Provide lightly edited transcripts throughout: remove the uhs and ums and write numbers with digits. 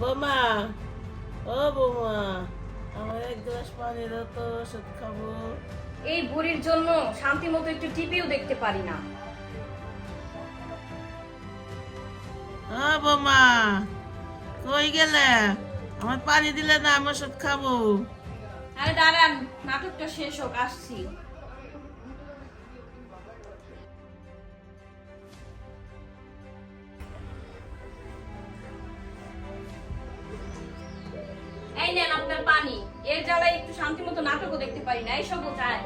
বোমা, ও বোমা, আমার এক গ্লাস পানি দাও তো, ওষুধ খাবো। এই বুড়ির জন্য শান্তি মতো একটু টিভিও দেখতে পারি না। ও বোমা, কই গেলে? আমার পানি দিলে না, আমি ওষুধ খাবো। আরে দাঁড়ান, নাটকটা শেষ হোক, আসছি। এই নেন আপনার পানি। এর জ্বালায় একটু শান্তি মতো নাটকও দেখতে পারি না, এইসবও চায়।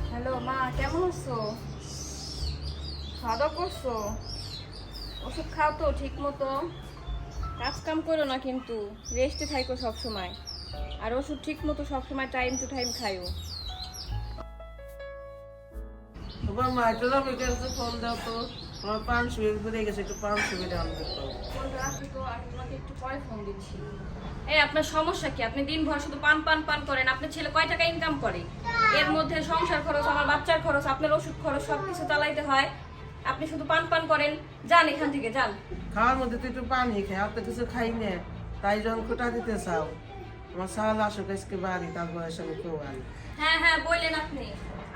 হ্যালো মা, কেমন আছো? খাওয়া দাওয়া করছো? ওষুধ খাও তো ঠিক মতো, কাজ কাম করো না কিন্তু, রেস্টে থাকো সব সময়। আর ওষুধ ঠিক মতো সবসময় টাইম টু টাইম খাইও। বোমা, একটু রবিকে ফোন দাও তো, আমার 500 ঘুরে গেছে, একটু 500 বেড়ে আনবে তো। ফোনটা রাখো তো, আমি তোমাকে একটু পরে ফোন দিচ্ছি। এই আপনার সমস্যা কি? আপনি দিনভর শুধু পান পান পান করেন। আপনার ছেলে কয় টাকা ইনকাম করে? এর মধ্যে সংসার খরচ, আমার বাচ্চার খরচ, আপনার ওষুধ খরচ, সবকিছু চালাইতে হয়। আপনি শুধু পান পান করেন। যান এখান থেকে, যান। খাওয়ার মধ্যে তো একটু পানি খাই, আর তো কিছু খাই না। তাই যখন কোটা দিতে চাও, আমার সাল আসুক আজকে বাড়ি, তারপর এসে আমি খাওয়াই। হ্যাঁ হ্যাঁ বললেন আপনি।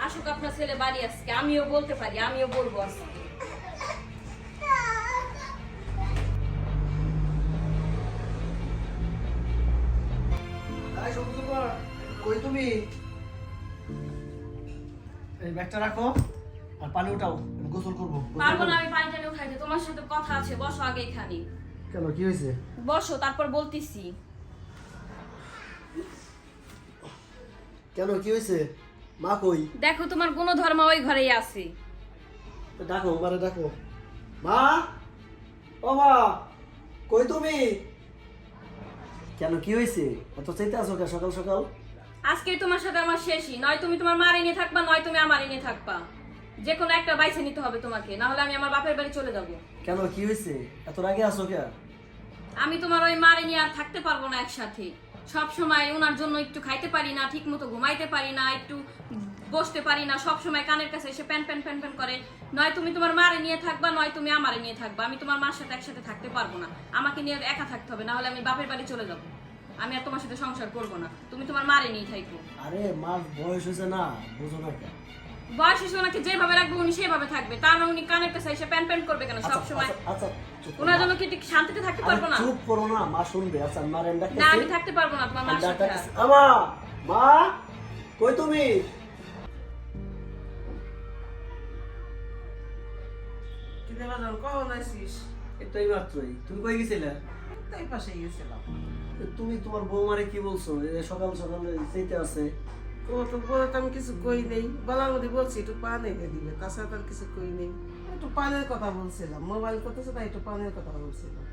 আসুক আপনার ছেলে বাড়ি আজকে, আমিও বলতে পারি, আমিও বলবো আজকে। কই তুমি? এই ব্যাগটা রাখো আর পানি উঠাও, আমি গোসল করবো। পারবো না আমি পানি টানি উঠাইতে, তোমার সাথে কথা আছে, বসো আগে এখানে। কেন, কি হয়েছে? বসো, তারপর বলতেছি। কেন, কি হয়েছে? মা কই? দেখো তোমার গুণধর্ম ওই ঘরেই আছে। ডাকো, মারে ডাকো। মা, ও মা, কই তুমি? কেন, কি হয়েছে? অত চাইতে আসো কে সকাল সকাল? আজকে তোমার সাথে আমার শেষই, নয় তুমি তোমার মার নিয়ে থাকবা, নয় তুমি আমার নিয়ে থাকবা। যে কোনো একটা বাইছে নিতে হবে তোমাকে, না হলে আমি আমার বাপের বাড়ি চলে যাব। কেন, কি হয়েছে? এত রাগে আসো কে? আমি তোমার ওই মারে নিয়ে আর থাকতে পারবো না একসাথে। সব সময় ওনার জন্য একটু খাইতে পারি না, ঠিক মতো ঘুমাইতে পারি না, একটু বসতে পারি না, সব সময় কানের কাছে এসে প্যান প্যান প্যান প্যান করে। নয় তুমি তোমার মারে নিয়ে থাকবা, নয় তুমি আমারে নিয়ে থাকবা। আমি তোমার মার সাথে একসাথে থাকতে পারবো না, আমাকে নিয়ে একা থাকতে হবে, না হলে আমি বাপের বাড়ি চলে যাব। আমি আর তোমার সাথে সংসার করবো না, তুমি তোমার মারে নিয়ে থাকো। আরে মার বয়স হয়েছে না, বুঝো না কেন? বয়স হিসেবে ওনাকে যেভাবে রাখবো উনি সেভাবে থাকবে, তা না উনি কানের কাছে এসে প্যান প্যান করবে কেন সব সময়? আচ্ছা, চুপ করো। ওনার জন্য কি ঠিক শান্তিতে থাকতে পারবো না? চুপ করো না, মা শুনবে। আচ্ছা, মার এন্ডা না আমি থাকতে পারবো না তোমার মার সাথে। আমা, মা, কই তুমি? কিনে বাজার কখন আসিস? এটাই মাত্রই। তুমি কই গেছিলে? তাই পাশে গেছিলাম। তুমি তোমার বৌমারে কি বলছো? সকাল সকাল চাইতে আছে। ও তো বলে তো আমি কিছু কই নেই, বলার মধ্যে বলছি একটু পানি এনে দিবে, তাছাড়া তার কিছু কই নেই। একটু পানের কথা বলছিলাম, মোবাইল করতেছে তাই একটু পানের কথা বলছিলাম।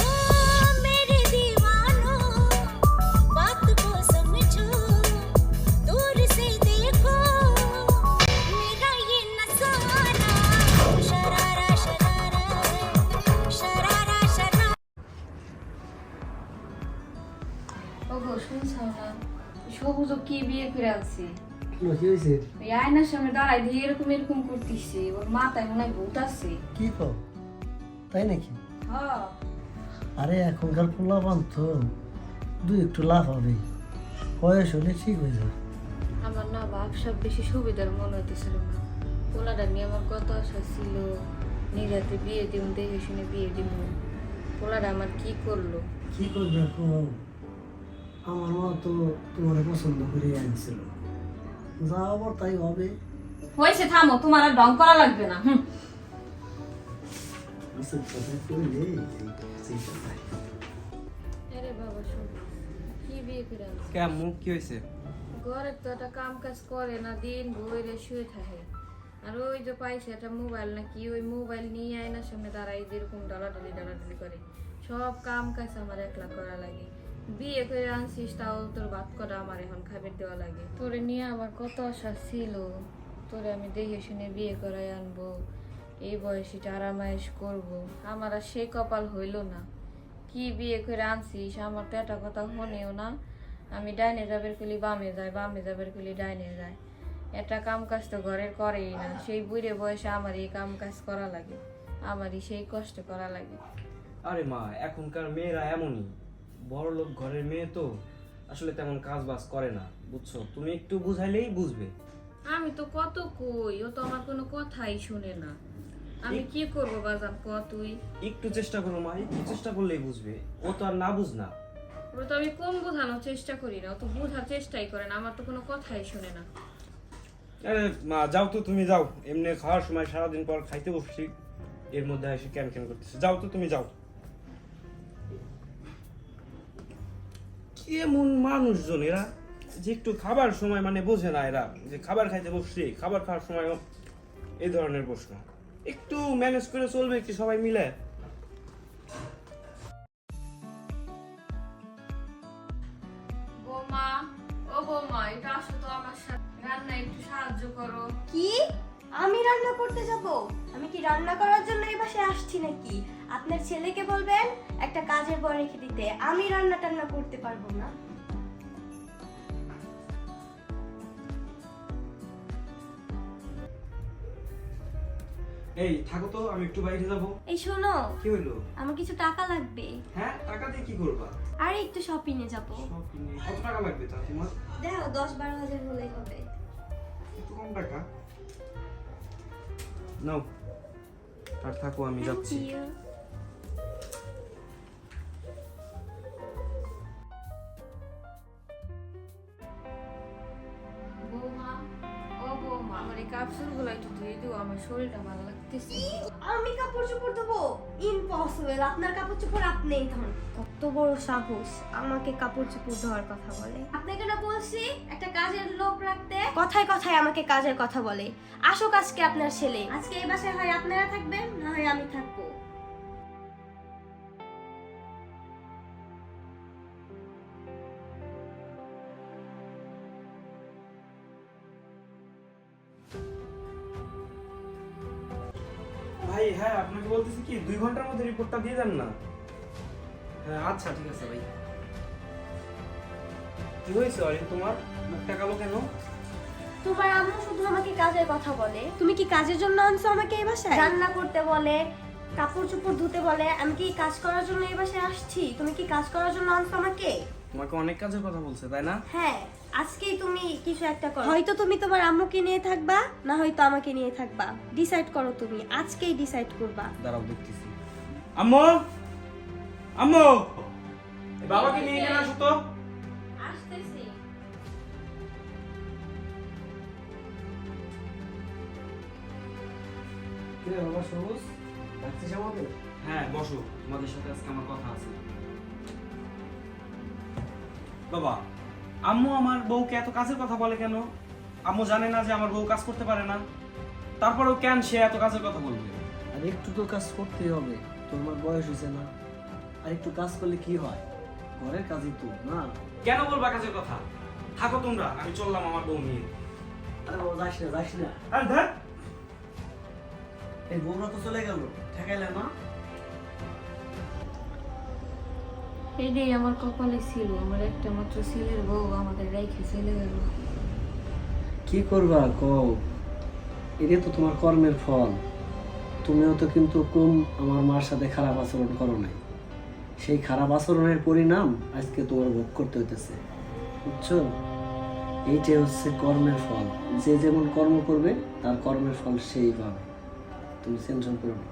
ओ मेरे दीवानो बात को समझो दूर से देखो मेरा ये नजारा शरारा शरारा शरारा शरारा ওগো শুনছো না, সবুজ কি বিয়ে করে আনছে? কি হয়েছে? ওই আয়নার সামনে দাঁড়াই দিয়ে এরকম এরকম করতেছে, ওর মাথায় মনে হয় ভূত আছে। কি কও? তাই নাকি? হ্যাঁ আরে এখনকার পোলাপান তো দুই একটু লাভ হবে, বয়স হলে ঠিক হয়ে যাবে। আমার না ভাবসাব বেশি সুবিধার মনে হইতেছিল না। পোলাটা নিয়ে আমার কত আশা ছিল, নিরাতে বিয়ে দিব, দেখে শুনে বিয়ে দিব। পোলাটা আমার কি করলো? কি করবে এখন? আমার মা তো তোমার পছন্দ করে আনছিল, যা আবার তাই হবে। হয়েছে, থামো, তোমার আর ঢং করা লাগবে না। আরে বাবা শোন, কি বিয়ে করে আনছে? কে মুখ কি হয়েছে? ঘরের তো একটা কাম কাজ করে না, দিন বইরে শুয়ে থাকে। আর ওই যে পাইছে একটা মোবাইল নাকি, ওই মোবাইল নিয়ে আয়নার সামনে দাঁড়াই যেরকম ডালাডালি করে সব কাম কাজ আমার একলা করা লাগে। বিয়ে করে আনছিস, তাও তোর ভাত করা আমার এখন খাবার দেওয়া লাগে। তোরে নিয়ে আমার কত আশা ছিল, তোরে আমি দেখে শুনে বিয়ে করাই আনবো, এই বয়সীটা আরামায়েশ করব, আমার আর সেই কপাল হইল না। কি বিয়ে করে আনছিস, আমার তো একটা কথা হনেও না। আমি ডাইনে যাবের কুলি বামে যাই, বামে যাবের কুলি ডাইনে যায়। একটা কাম কাজ তো ঘরের করেই না, সেই বুড়ে বয়সে আমার এই কাম কাজ করা লাগে, আমারই সেই কষ্ট করা লাগে। আরে মা, এখনকার মেয়েরা এমনই, বড় লোক ঘরের মেয়ে তো আসলে তেমন কাজ বাজ করে না, বুঝছো? তুমি একটু বুঝাইলেই বুঝবে। আমি তো কত কই, ও তো আমার কোনো কথাই শুনে না। আমি কি করবো বাজান, ক তুই? একটু চেষ্টা করো মা, একটু চেষ্টা করলেই বুঝবে। ও তো আর না বুঝ না। ওরা তো আমি কম বোঝানোর চেষ্টা করি না, ও তো বোঝার চেষ্টাই করে না, আমার তো কোনো কথাই শুনে না। আরে মা যাও তো, তুমি যাও। এমনি খাওয়ার সময় সারাদিন পর খাইতে বসছি, এর মধ্যে এসে ক্যান ক্যান করতেছে। যাও তো, তুমি যাও। কেমন মানুষজন এরা, যে একটু খাবার সময় মানে বোঝে না এরা, যে খাবার খাইতে বসছি, খাবার খাওয়ার সময় এই ধরনের প্রশ্ন। একটু ম্যানেজ করে চলবে কি সবাই মিলে? বৌমা, ও বৌমা, এটা আসো তো আমার সাথে, রান্না একটু সাহায্য করো। কি? আমি রান্না করতে যাব? আমি কি রান্না করার জন্য এই বাসায় আসছি নাকি? আপনার ছেলেকে বলবেন একটা কাজের বর রেখে দিতে, আমি রান্না টান্না করতে পারবো না। এই থাকো তো, আমি একটু বাইরে যাবো। এই শোনো, কি হইলো? আমার কিছু টাকা লাগবে। হ্যাঁ, টাকা দিয়ে কি করবা? আর একটু শপিং এ যাব। শপিং-এ কত টাকা লাগবে তা তোমার? দেখো 10-12 হাজার হলেই হবে। একটু কম টাকা নাও। আর থাকো, আমি যাচ্ছি। Thank you. বৌমা, ও বৌমা, আমার এই কাপড়গুলো একটু ধুয়ে দিও, আমার শরীরটা ভালো লাগতেছে। আমি কাপড় চোপড় দেবো? ইম্পসিবল, আপনার কাপড় চোপড় আপনিই ধরুন। কত বড় সাহস আমাকে কাপড় চোপড় ধোয়ার কথা বলে। আপনাকে না বলছি একটা কাজের লোক রাখতে, কথায় কথায় আমাকে কাজের কথা বলে। আসুক আজকে আপনার ছেলে, আজকে এই বাসায় হয় আপনারা থাকবেন, না হয় আমি থাকবো। ভাই হ্যাঁ, আপনাকে বলতেছি কি 2 ঘন্টার মধ্যে রিপোর্টটা দিয়ে দেন না। হ্যাঁ আচ্ছা ঠিক আছে ভাই। কি হয়েছে অরিন, তোমার মুখটা কালো কেন? তোমার আম্মু শুধু আমাকে কাজের কথা বলে। তুমি কি কাজের জন্য আনছো আমাকে এই বাসায়? রান্না করতে বলে, কাপড় চোপড় ধুতে বলে। আমি কি কাজ করার জন্য এই বাসায় আসছি? তুমি কি কাজ করার জন্য আনছো আমাকে? তোমাকে অনেক কাজের কথা বলছে তাই না? হ্যাঁ, আজকেই তুমি কিছু একটা করো। হয়তো তুমি তোমার আম্মুকে নিয়ে থাকবা, না হয়তো আমাকে নিয়ে থাকবা। ডিসাইড করো, তুমি আজকেই ডিসাইড করবা। দাঁড়াও দেখতেছি। আম্মু, আম্মু, এই বাবাকে নিয়ে গেলে আসো তো। আসতেছি। কি রে বাবা সবুজ, ডাকছিস আমাদের? হ্যাঁ বসো, তোমাদের সাথে আজকে আমার কথা আছে। বাবা, আম্মু আমার বউকে এত কাজের কথা বলে কেন? আম্মু জানে না যে আমার বউ কাজ করতে পারে না? তারপরেও কেন সে এত কাজের কথা বলবে? আর একটু তো কাজ করতেই হবে, তোমার বয়স হয়েছে না? আর একটু কাজ করলে কি হয়? ঘরের কাজই তো না। কেন বলবা কাজের কথা? থাকো তোমরা, আমি চললাম আমার বউ নিয়ে। আরে বাবা যাস না, যাস না। আরে ধর, এই বউরা তো চলে গেল, ঠেকাইলে না? এটাই আমার কপালে ছিল, আমার একটা মাত্র ছেলের বউ আমাদের রেখে চলে গেল। কি করবা কও? এটা তো তোমার কর্মের ফল। তুমিও তো কিন্তু কম আমার মার সাথে খারাপ আচরণ করো নাই। সেই খারাপ আচরণের পরিণাম আজকে তোমার ভোগ করতে হইতেছে, বুঝছো? এইটাই হচ্ছে কর্মের ফল। যে যেমন কর্ম করবে তার কর্মের ফল সেই পাবে। তুমি টেনশন করো না।